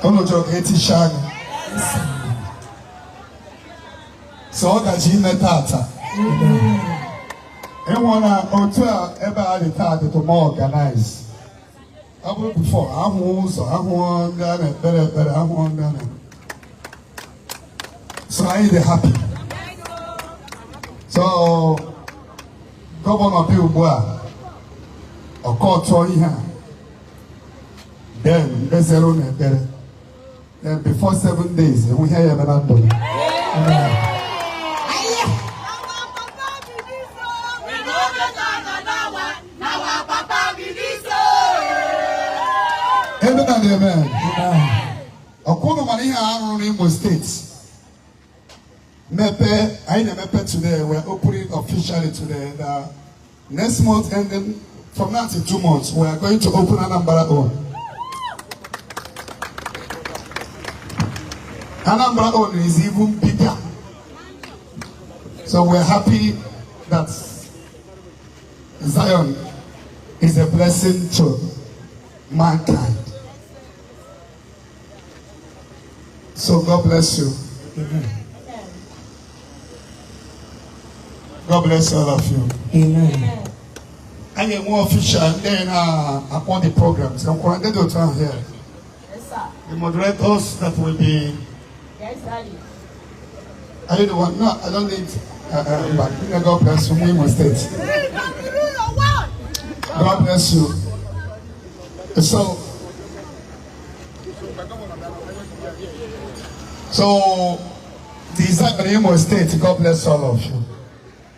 Ono joke eti shani. So that you met tata. And one hotel ever had a tata to more organize. I will before. I'm one done better. I'm one done. So I ain't happy. So Governor Ebuka Obi Zion. Then there's a room better. Then before 7 days, we hear you about it. Amen. Okono mani ha Imo State. Mepe, I Mepe today. We're opening officially today. Next month, and then from now to 2 months, we are going to open Anambra own. Anambra own is even bigger. So we're happy that Zion is a blessing to mankind. So God bless you. Amen. God bless all of you. Amen. I am more official then upon the programs. I'm going to go down here. Yes, sir. The moderators that will be. Yes, sir. Are you the one? No, I don't need. But God bless you. We must stay. God bless you. So, the Zion Imo State, God bless all of you.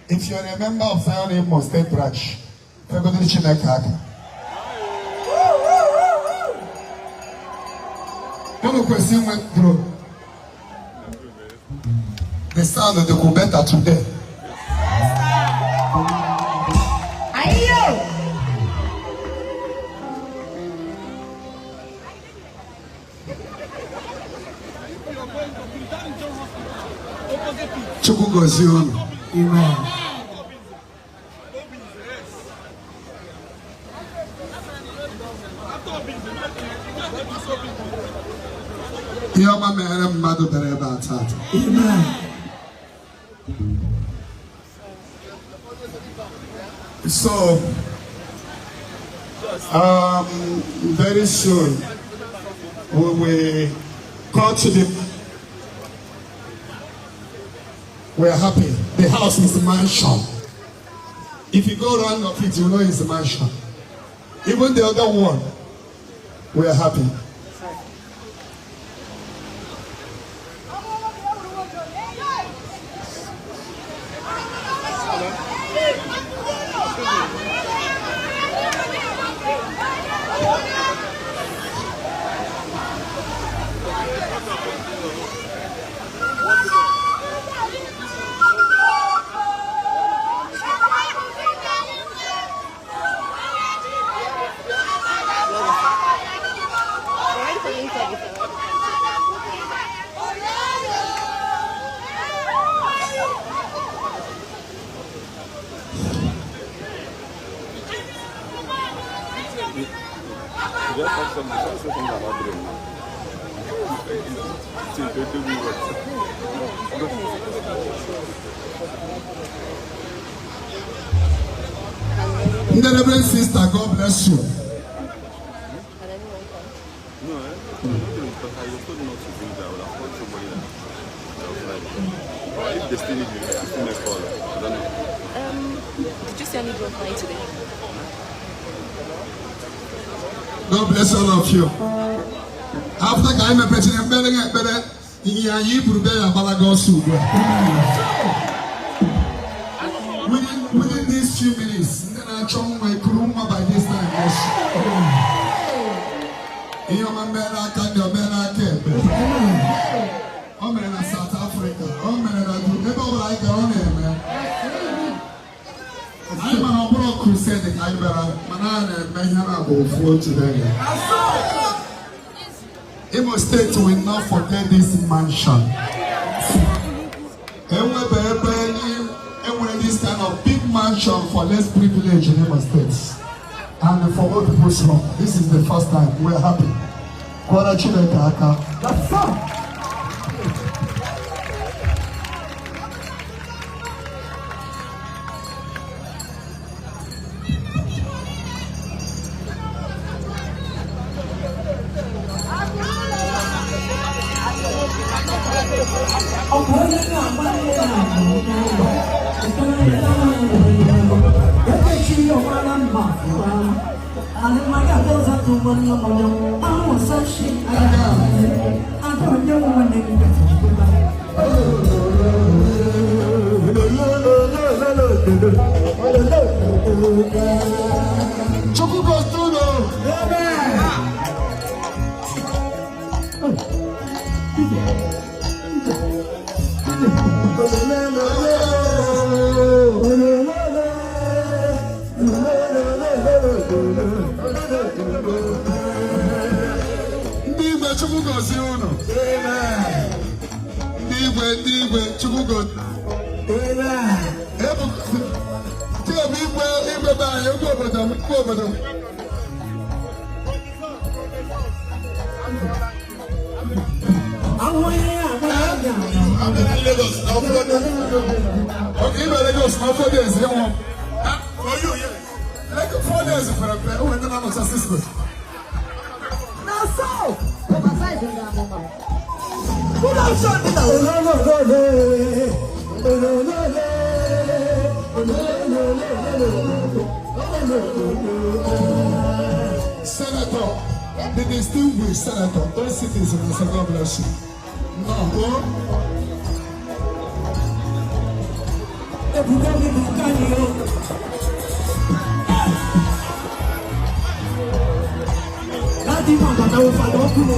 If you're a member of Zion Imo State branch, you're going to Chinekaka. One question went through. The sound of the Kubeta today. Ebuka Obi Zion. Amen. Amen. So, very soon we will go to the. We are happy. The house is a mansion. If you go around of it, you know it's a mansion. Even the other one, we are happy. The Reverend Sister, God bless you. Did you see any growth line today? God bless all of you. After I'm a president, better, you put a balago soup. Within these few minutes, then I chong my kuruma by this time. Your man, I can't do I'm in South Africa. I'm in never like on him, man. I'm an opera crusade. I'm a man and Mayana will flow today. Imo State will not forget this mansion. And this kind of big mansion for less privilege in Imo State. And for all people's home, this is the first time we're happy. Kwana Chineke aka. Senator, the distinguished senator, all citizens, God bless you. No. Ebuka Obi Zion. Láti mọ̀ bàtà wo fàdọ́ kúrò.